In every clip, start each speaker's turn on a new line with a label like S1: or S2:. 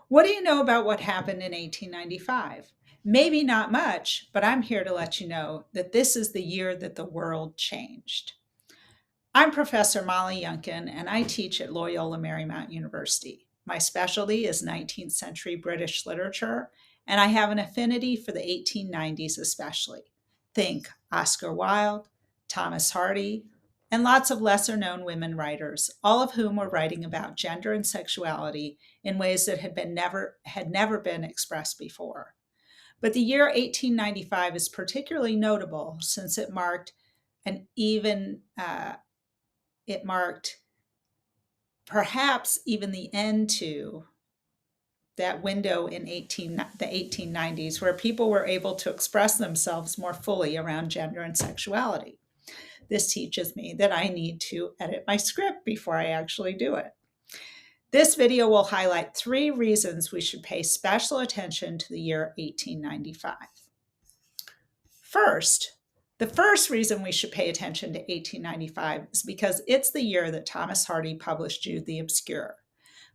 S1: What do you know about what happened in 1895? Maybe not much, but I'm here to let you know that this is the year that the world changed. I'm Professor Molly Yunkin, and I teach at Loyola Marymount University. My specialty is 19th century British literature, and I have an affinity for the 1890s especially. Think Oscar Wilde, Thomas Hardy, and lots of lesser known women writers, all of whom were writing about gender and sexuality in ways that had never been expressed before. But the year 1895 is particularly notable since an even it marked perhaps even the end to that window in the 1890s where people were able to express themselves more fully around gender and sexuality. This teaches me that I need to edit my script before I actually do it. This video will highlight 3 reasons we should pay special attention to the year 1895. First, the first reason we should pay attention to 1895 is because it's the year that Thomas Hardy published Jude the Obscure.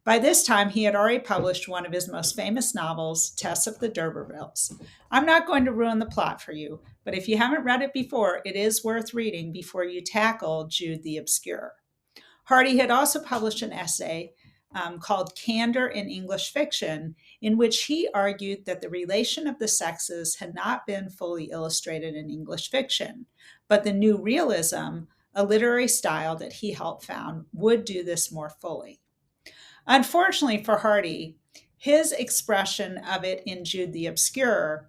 S1: By this time, he had already published one of his most famous novels, Tess of the D'Urbervilles. I'm not going to ruin the plot for you, but if you haven't read it before, it is worth reading before you tackle Jude the Obscure. Hardy had also published an essay called Candor in English Fiction, in which he argued that the relation of the sexes had not been fully illustrated in English fiction, but the new realism, a literary style that he helped found, would do this more fully. Unfortunately for Hardy, his expression of it in Jude the Obscure,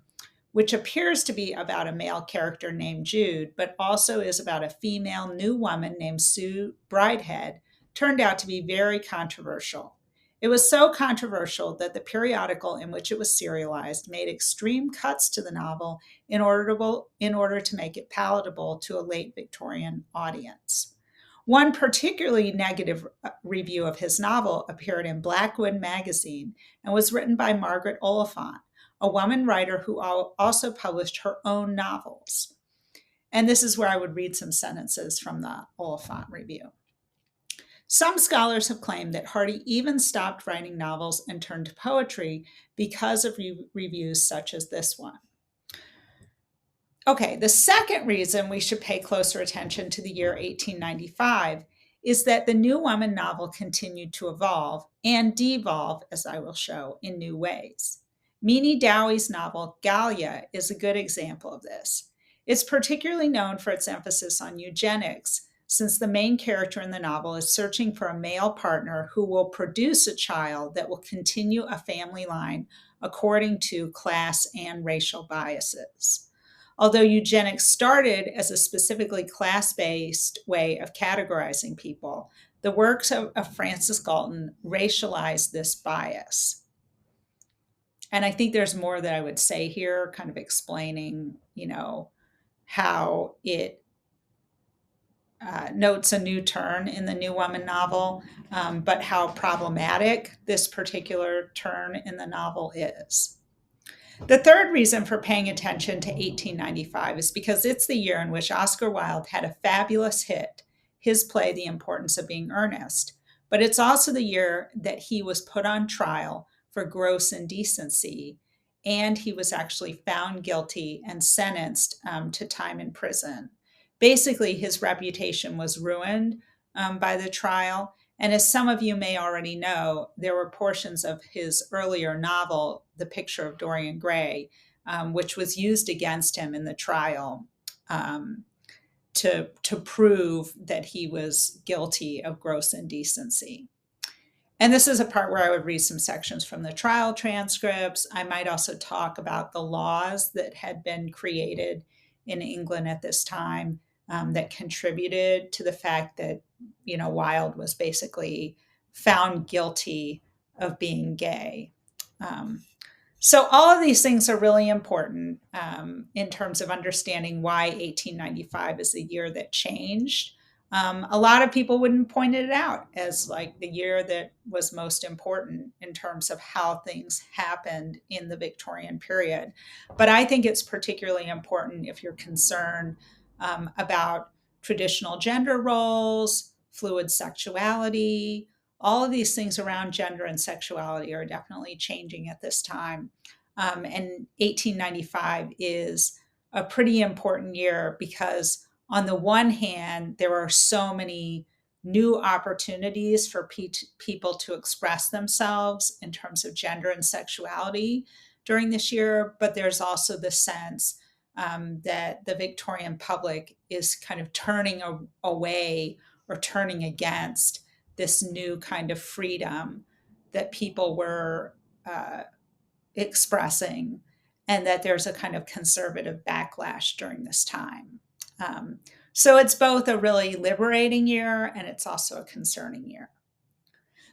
S1: which appears to be about a male character named Jude, but also is about a female new woman named Sue Bridehead, turned out to be very controversial. It was so controversial that the periodical in which it was serialized made extreme cuts to the novel in order to make it palatable to a late Victorian audience. One particularly negative review of his novel appeared in Blackwood magazine and was written by Margaret Oliphant, a woman writer who also published her own novels. And this is where I would read some sentences from the Oliphant review. Some scholars have claimed that Hardy even stopped writing novels and turned to poetry because of reviews such as this one. Okay, the second reason we should pay closer attention to the year 1895 is that the New Woman novel continued to evolve and devolve, as I will show, in new ways. Meenie Dowie's novel Gallia is a good example of this. It's particularly known for its emphasis on eugenics, since the main character in the novel is searching for a male partner who will produce a child that will continue a family line according to class and racial biases. Although eugenics started as a specifically class-based way of categorizing people, the works of Francis Galton racialized this bias. And I think there's more that I would say here, kind of explaining, how it notes a new turn in the New Woman novel, but how problematic this particular turn in the novel is. The third reason for paying attention to 1895 is because it's the year in which Oscar Wilde had a fabulous hit, his play, The Importance of Being Earnest. But it's also the year that he was put on trial for gross indecency, and he was actually found guilty and sentenced to time in prison. Basically, his reputation was ruined by the trial. And as some of you may already know, there were portions of his earlier novel, The Picture of Dorian Gray, which was used against him in the trial to prove that he was guilty of gross indecency. And this is a part where I would read some sections from the trial transcripts. I might also talk about the laws that had been created in England at this time that contributed to the fact that, Wilde was basically found guilty of being gay. So all of these things are really important in terms of understanding why 1895 is the year that changed. A lot of people wouldn't point it out as like the year that was most important in terms of how things happened in the Victorian period. But I think it's particularly important if you're concerned about traditional gender roles, fluid sexuality, all of these things around gender and sexuality are definitely changing at this time. And 1895 is a pretty important year because, on the one hand, there are so many new opportunities for people to express themselves in terms of gender and sexuality during this year, but there's also the sense that the Victorian public is kind of turning away or turning against this new kind of freedom that people were expressing, and that there's a kind of conservative backlash during this time. So it's both a really liberating year and it's also a concerning year.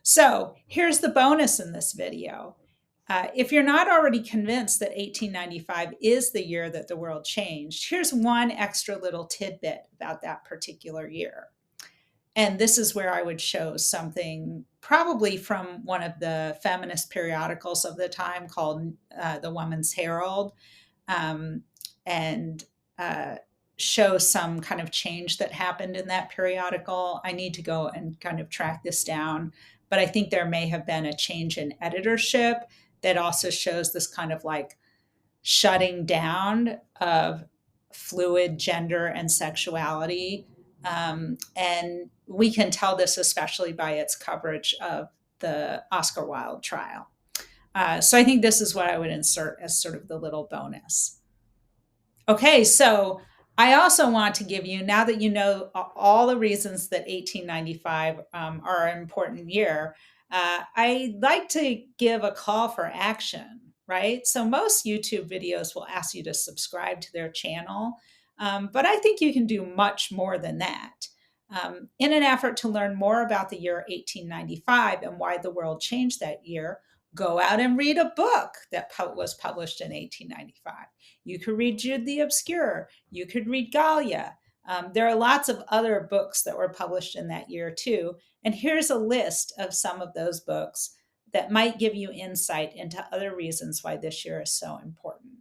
S1: So here's the bonus in this video. If you're not already convinced that 1895 is the year that the world changed, here's one extra little tidbit about that particular year. And this is where I would show something probably from one of the feminist periodicals of the time called The Woman's Herald, and show some kind of change that happened in that periodical. I need to go and kind of track this down, but I think there may have been a change in editorship that also shows this kind of like shutting down of fluid gender and sexuality. And we can tell this especially by its coverage of the Oscar Wilde trial. So I think this is what I would insert as sort of the little bonus. Okay, so I also want to give you, now that you know all the reasons that 1895 are an important year, I'd like to give a call for action, right? So most YouTube videos will ask you to subscribe to their channel, but I think you can do much more than that. In an effort to learn more about the year 1895 and why the world changed that year, go out and read a book that was published in 1895. You could read Jude the Obscure. You could read Gallia. There are lots of other books that were published in that year too. And here's a list of some of those books that might give you insight into other reasons why this year is so important.